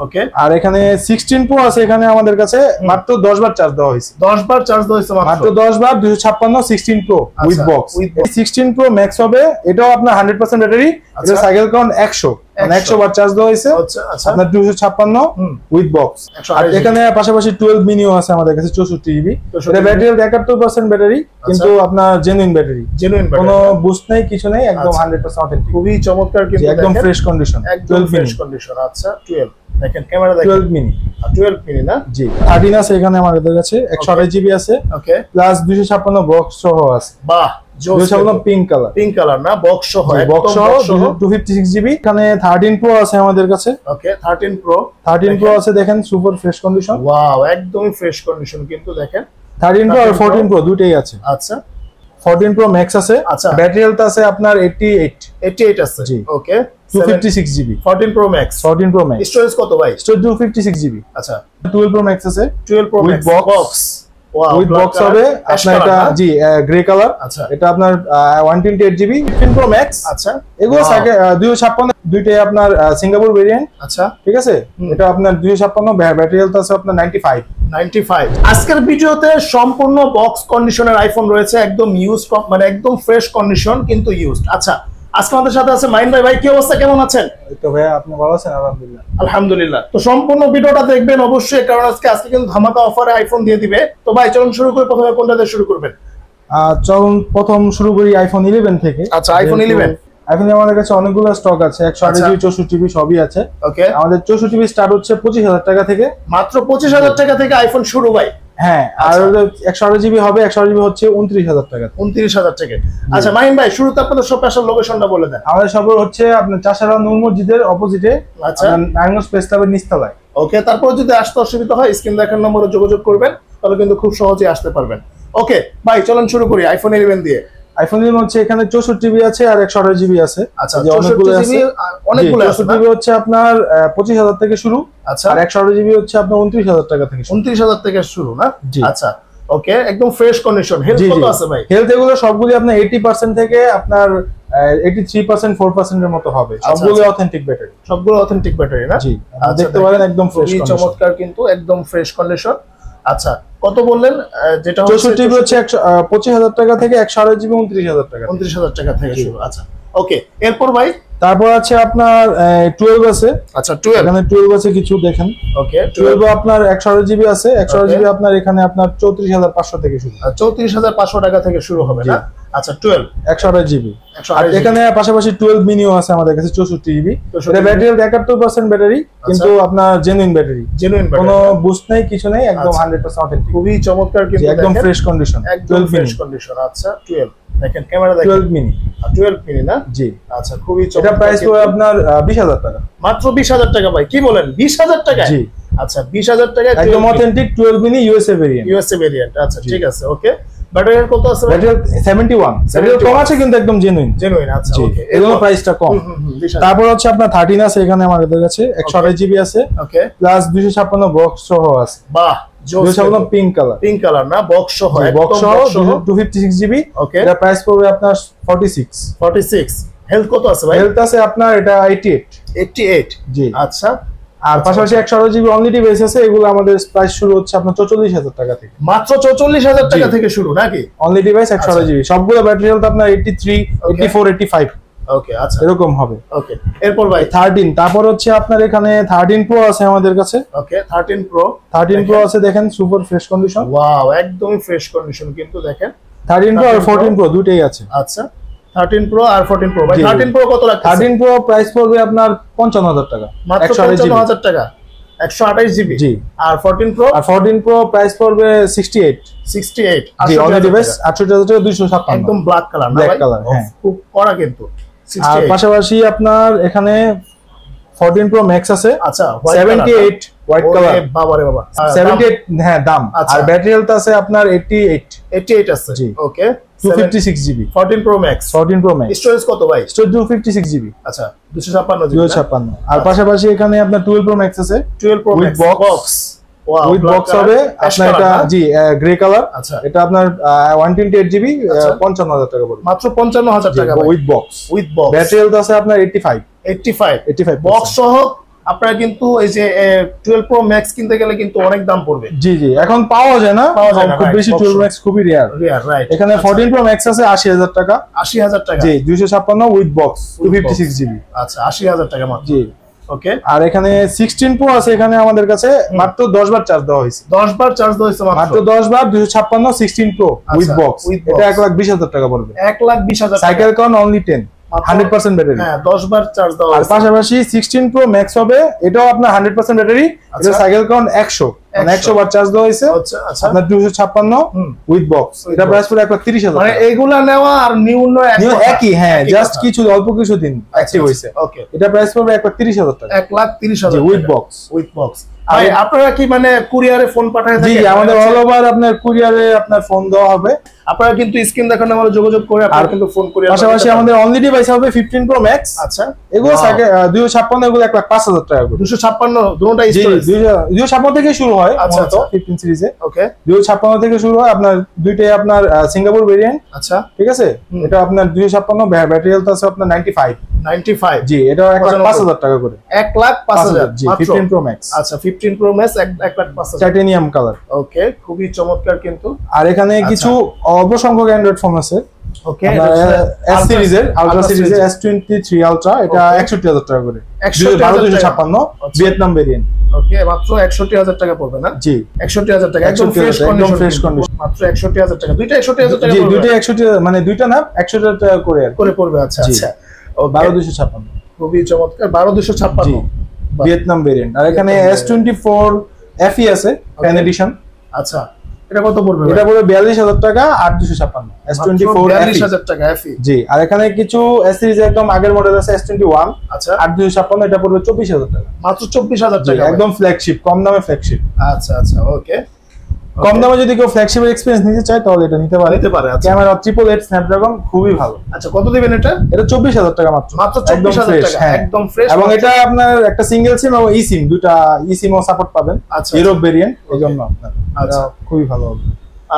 ওকে আর এখানে 16 প্রো আছে এখানে আমাদের কাছে মাত্র 10 বার চার্জ দেওয়া হয়েছে 10 বার চার্জ দেওয়া হয়েছে মাত্র 10 বার 256 16 pro with box 16 pro max হবে এটাও আপনার 100% ব্যাটারি এটা সাইকেল কাউন্ট 100 মানে 100 বার চার্জ দেওয়া হয়েছে আপনার 256 উইথ বক্স আর এখানে পাশাপাশি 12 মিনিও আছে আমাদের কাছে 64 জিবি এটা ব্যাটারি 71% ব্যাটারি কিন্তু আপনার জেনুইন ব্যাটারি কোনো বুস্ট নাই কিছু নাই একদম 100% অথেন্টিক খুবই চমৎকার কিন্তু একদম ফ্রেশ কন্ডিশন একদম ফ্রেশ কন্ডিশন আচ্ছা 12 দেখেন ক্যামেরা দেখেন 12 মিনি 12 মিনি না জি 13 আছে এখানে আমাদের কাছে 128 জিবি আছে ওকে প্লাস 256 বক্স সহ আছে বাহ পিঙ্ক কালার না বক্স সহ বক্স সহ 256 জিবি এখানে 13 প্রো আছে আমাদের কাছে ওকে 13 প্রো আছে দেখেন সুপার ফ্রেশ কন্ডিশন ওয়াও একদমই ফ্রেশ কন্ডিশন কিন্তু দেখেন 13 প্রো আর 14 প্রো দুটেই আছে আচ্ছা 14 প্রো ম্যাক্স আছে ব্যাটারি হেলথ আছে আপনার 88 আছে জি ওকে 256 জিবি 14 প্রো ম্যাক্স স্টোরেজ কত ভাই স্টোরেজ 256 জিবি আচ্ছা 12 প্রো ম্যাক্স আছে 12 pro max box with box হবে আপনার এটা জি গ্রে কালার আচ্ছা এটা আপনার 128 জিবি 15 প্রো ম্যাক্স আচ্ছা এগুলো 256 দুইটাই আপনার সিঙ্গাপুর ভেরিয়েন্ট আচ্ছা ঠিক আছে এটা আপনার 256 ব্যাটারি হেলথ আছে আপনার 95 আজকের ভিডিওতে সম্পূর্ণ বক্স কন্ডিশনের আইফোন রয়েছে একদম ইউজ মানে একদম ফ্রেশ কন্ডিশন কিন্তু ইউজড আচ্ছা আজকে আমাদের সাথে আছে মাইন ভাই কি অবস্থা কেমন আছেন তো ভাই আপনি ভালো আছেন আলহামদুলিল্লাহ তো সম্পূর্ণ ভিডিওটা দেখবেন অবশ্যই কারণ আজকে কিন্তু ধামাকা অফারে আইফোন দিয়ে দিবে তো ভাই চলুন শুরু করি প্রথমে কোনটা দিয়ে শুরু করবেন চলুন প্রথম শুরু করি আইফোন 11 থেকে আচ্ছা আইফোন 11 আইফোন আমাদের কাছে অনেকগুলো স্টক আছে 128 জিবি 64 জিবি সবই আছে ওকে আমাদের 64 জিবি স্টার্ট হচ্ছে 25000 টাকা থেকে মাত্র 25000 টাকা থেকে আইফোন শুরু ভাই হ্যাঁ আর 128 জিবি হবে 128 জিবি হচ্ছে 29000 টাকা 29000 টাকা আচ্ছা মাহিন ভাই শুরুতে আপনাদের সব স্পেশাল লোকেশনটা বলে দেন আমাদের সব হচ্ছে আপনার চাষারা নূর মসজিদের অপোজিটে আচ্ছা নারায়ণগঞ্জ প্রেস ক্লাবের নিচতলায় ওকে তারপর যদি আসতে অসুবিধা হয় স্ক্রিন দেখার নম্বরে যোগাযোগ করবেন তাহলে কিন্তু খুব সহজেই আসতে পারবেন ওকে ভাই চলুন শুরু করি আইফোন 11 দিয়ে আইফোন 11 হচ্ছে এখানে 64 জিবি আছে আর 128 জিবি আছে আচ্ছা 64 জিবি অনেকগুলো আছে 64 জিবি হচ্ছে আপনার 25000 থেকে শুরু আচ্ছা আর 128 জিবি হচ্ছে আপনার 29000 টাকা থেকে 29000 থেকে শুরু না আচ্ছা ওকে একদম ফ্রেশ কন্ডিশন হেলথ কত আছে ভাই হেলথ এগুলো সবগুলো আপনার 80% থেকে আপনার 83% 4% এর মতো হবে সবগুলো অথেন্টিক ব্যাটারি না জি দেখতে পারেন একদম ফ্রেশ চমৎকার কিন্তু একদম ফ্রেশ কন্ডিশন আচ্ছা কত বললেন যেটা 64 জিবি হচ্ছে 25000 টাকা থেকে 128 জিবি 29000 টাকা 29000 টাকা থেকে শুরু আচ্ছা ওকে এরপর ভাই তারপর আছে আপনার 12 আছে আচ্ছা 12 এখানে 12 আছে কিছু দেখেন ওকে 12 আপনার 128 জিবি আছে 128 জিবি আপনার এখানে আপনার 34500 থেকে শুরু 34500 টাকা থেকে শুরু হবে না আচ্ছা 12 128 জিবি আর এখানে পাশাপাশি 12 মিনিও আছে আমাদের কাছে 64 জিবি এটা ব্যাটারি 71% ব্যাটারি কিন্তু আপনার জেনুইন ব্যাটারি কোনো বুস্ট নাই কিছু নাই একদম 100% অথেন্টিক খুবই চমৎকার কিন্তু একদম ফ্রেশ কন্ডিশন একদম ফ্রেশ কন্ডিশন আচ্ছা 12 দেখেন ক্যামেরা দেখেন 12 মিনি 12 মিনি না জি আচ্ছা খুবই চমৎকার এটা প্রাইস পড়ে আপনার 20000 টাকা মাত্র 20000 টাকা ভাই কি বলেন 20000 টাকা জি আচ্ছা 20000 টাকা একদম অথেন্টিক 12 মিনি ইউএসএ ভেরিয়েন্ট আচ্ছা ঠিক আছে ওকে ব্যাটারি কত আছে ব্যাটারি 71 ব্যাটারি কম আছে কিন্তু একদম জেনুইন আচ্ছা ওকে এর প্রাইসটা কম তারপর হচ্ছে আপনার 13 আছে এখানে আমাদের কাছে 128 জিবি আছে ওকে প্লাস 256 বক্স সহ আছে বাহ পিঙ্ক কালার না বক্স সহ বক্স সহ 256 জিবি এটা প্রাইস পড়বে আপনার 46 হেলথ কত আছে ভাই হেলথ আছে আপনার এটা 88 জি আচ্ছা আর পাশাপাশি 128 জিবি অনলি ডিভাইস আছে এগুলো আমাদের প্রাইস শুরু হচ্ছে আপনার 44000 টাকা থেকে মাত্র 44000 টাকা থেকে শুরু নাকি অনলি ডিভাইস 128 জিবি সবগুলো ব্যাটারি হেলথ আপনার 83 84 85 ওকে আচ্ছা এরকম হবে ওকে এরপর ভাই 13 তারপর হচ্ছে আপনার এখানে 13 প্রো আছে আমাদের কাছে ওকে 13 প্রো আছে দেখেন সুপার ফ্রেশ কন্ডিশন ওয়াও একদমই ফ্রেশ কন্ডিশন কিন্তু দেখেন 13 প্রো আর 14 প্রো দুটেই আছে আচ্ছা 13 প্রো আর 14 প্রো ভাই 13 প্রো কত লাগছে 13 প্রো প্রাইস পড়বে আপনার 55000 টাকা মাত্র 55000 টাকা 128 জিবি জি আর 14 প্রো প্রাইস পড়বে 68 জি অনলি ডিভাইস 68000 টাকা 256 একদম ব্ল্যাক কালার না ব্ল্যাক কালার হ্যাঁ খুব কড়া কিন্তু আর পাশাপাশি আপনার এখানে 14 প্রো ম্যাক্স আছে আচ্ছা 78 হোয়াইট কালার বাবা রে বাবা 78 হ্যাঁ দাম আর ব্যাটারি হেলথ আছে আপনার 88 আছে জি ওকে 256 জিবি 14 প্রো ম্যাক্স স্টোরেজ কত ভাই স্টোরেজ 256 জিবি আচ্ছা 256 আর পাশাপাশি এখানে আপনার 12 প্রো ম্যাক্স আছে 12 pro max box with box হবে আপনার এটা জি গ্রে কালার আচ্ছা এটা আপনার 128 জিবি 55000 টাকা পড়বে মাত্র 55000 টাকা উইথ বক্স ব্যাটারি হেলথ আছে আপনার 85 বক্স সহ আপনারা কিন্তু এই যে 12 Pro Max কিনতে গেলে কিন্তু অনেক দাম পড়বে। জি জি, এখন পাওয়া যায় না, খুব বেশি 12 Max খুবই রেয়ার। রাইট। এখানে 14 Pro Max আছে ৮০,০০০ টাকা। ৮০,০০০ টাকা। জি, 256 উইথ বক্স 256 জিবি। আচ্ছা, ৮০,০০০ টাকা মাত্র। জি ওকে। আর এখানে 16 Pro আছে, এখানে আমাদের কাছে মাত্র 10 বার চার্জ দেওয়া হয়েছে। 10 বার চার্জ দেওয়া হয়েছে মাত্র 10 বার 256 16 Pro উইথ বক্স। এটা ১,২০,০০০ টাকা পড়বে। ১,২০,০০০ সাইকেল কাউন্ট অনলি 10, 100% ব্যাটারি। হ্যাঁ, 10 বার চার্জ দেওয়া আর হয়েছে। পাশাপাশি 16 Pro Max হবে, এটাও আপনার 100% ব্যাটারি। এটা সাইকেল কাউন্ট 100, মানে 100 বার চার্জ দেওয়া হয়েছে। আচ্ছা আচ্ছা। আপনার 256 উইথ বক্স। এটা প্রাইস পড়ে ১,৩০,০০০। মানে এইগুলা নেওয়া আর নিউ একই, হ্যাঁ, জাস্ট কিছু অল্প কিছু দিন অ্যাক্টিভ হইছে। ওকে। এটা প্রাইস পড়বে ১,৩০,০০০ টাকা। ১,৩০,০০০ উইথ বক্স। With box. ভাই আপনারা কি মানে কুরিয়ারে ফোন পাঠায় থাকেন? জি, আমাদের অল ওভার আপনার কুরিয়ারে আপনার ফোন দেওয়া হবে। আপনারা কিন্তু স্ক্রিন দেখানো নাম্বারে যোগাযোগ করে আপনারা কিন্তু ফোন কুরিয়ার। পাশাপাশি আমাদের অনলি ডিভাইস হবে 15 Pro Max। আচ্ছা, এগুলো 256, এগুলো ১,৫০০০ টাকা করে। 256 দুটোটাই স্টোরেজ। 256 থেকে শুরু হয়। আচ্ছা, 15 সিরিজে। ওকে। 256 থেকে শুরু হয়। আপনার দুইটাই আপনার সিঙ্গাপুর ভেরিয়েন্ট। আচ্ছা, ঠিক আছে। এটা আপনার 256 ব্যাটারি হেলথ আছে আপনার 95। জি, এটা ১,৫০০০ টাকা করে। ১,৫০০০। জি, 15 Pro Max। আচ্ছা, 15 Pro Max 1,৫০০০। Titanium colour. ওকে, খুবই চমৎকার কিন্তু। আর এখানে কিছু অল্প সংখ্যক অ্যান্ড্রয়েড ফোন আছে। ওকে। এস সিরিজের, আলট্রা সিরিজের S23 আলট্রা, এটা ৬১,০০০ টাকা করে। 256 ভিয়েতনাম ভেরিয়েন্ট। ওকে, মাত্র ৬১,০০০ টাকা পড়বে না? জি, ৬১,০০০ টাকা, একদম ফ্রেশ কন্ডিশন। মাত্র ৬১,০০০ টাকা। দুইটা ৬১,০০০ টাকা। জি, দুইটা ৬১, মানে দুইটা না ১০০,০০০ টাকা করে করে পড়বে। আচ্ছা আচ্ছা। ১২,২৫৬। খুবই চমৎকার। ১২,২৫৬। Vietnam variant. আর এখানে S24 FE আছে, ফ্যান এডিশন। আচ্ছা, এটা কত পড়বে? এটা পড়বে ৪২,০০০ টাকা, ৮,২৫৬। S24 ৪২,০০০ টাকা FE। জি। আর এখানে কিছু S সিরিজের একদম আগের মডেল আছে S21। আচ্ছা, ৮,২৫৬, এটা পড়বে ২৪,০০০ টাকা। মাত্র ২৪,০০০ টাকা, একদম ফ্ল্যাগশিপ, কম দামে ফ্ল্যাগশিপ। আচ্ছা আচ্ছা। ওকে। কম দামে যদি কেউ ফ্ল্যাগশিপের এক্সপেরিয়েন্স নিতে চায় তাহলে এটা নিতে পারে। আচ্ছা। ক্যামেরা 888 স্ন্যাপড্রাগন খুবই ভালো। আচ্ছা, কত দিবেন এটা? এটা 24,০০০ টাকা মাত্র। মাত্র 24,০০০ টাকা, একদম ফ্রেশ। এবং এটা আপনার একটা সিঙ্গেল সিম এবং ই সিম, দুটো ই সিমও সাপোর্ট পাবেন। আচ্ছা, ইউরোপ ভেরিয়েন্ট, এইজন্য আপনার আচ্ছা খুবই ভালো হবে।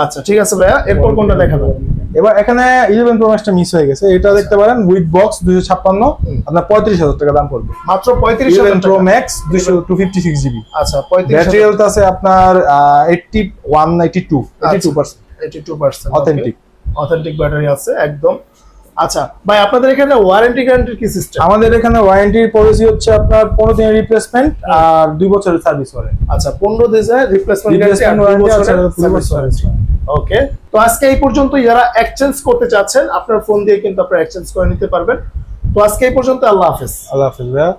আচ্ছা, ঠিক আছে ভাইয়া, এরপর কোনটা দেখাবেন? এবার এখানে 11 Pro Max টা মিস হয়ে গেছে, এটা দেখতে পারেন উইথ বক্স 256, আপনার 35,০০০ টাকা দাম পড়বে। মাত্র 35,০০০ Pro Max 256 জিবি। আচ্ছা, 35,০০০। ব্যাটারি হেলথ আছে আপনার 82% অথেন্টিক ব্যাটারি আছে একদম। আচ্ছা ভাই, আপনাদের এখানে ওয়ারেন্টি গ্যারান্টির কি সিস্টেম? আমাদের এখানে ওয়ারেন্টির পলিসি হচ্ছে আপনার 15 দিনের রিপ্লেসমেন্ট আর 2 বছরের সার্ভিস ওয়ারেন্টি। আচ্ছা, 15 দিনের রিপ্লেসমেন্ট গ্যারান্টি আর 2 বছরের সার্ভিস। ওকে। তো আজকে এই পর্যন্ত। যারা এক্সচেঞ্জ করতে চাচ্ছেন আপনার ফোন দিয়ে কিন্তু আপনারা এক্সচেঞ্জ করে নিতে পারবেন। তো আজকে এই পর্যন্ত। আল্লাহ হাফেজ। আল্লাহ হাফেজ ভাইয়া।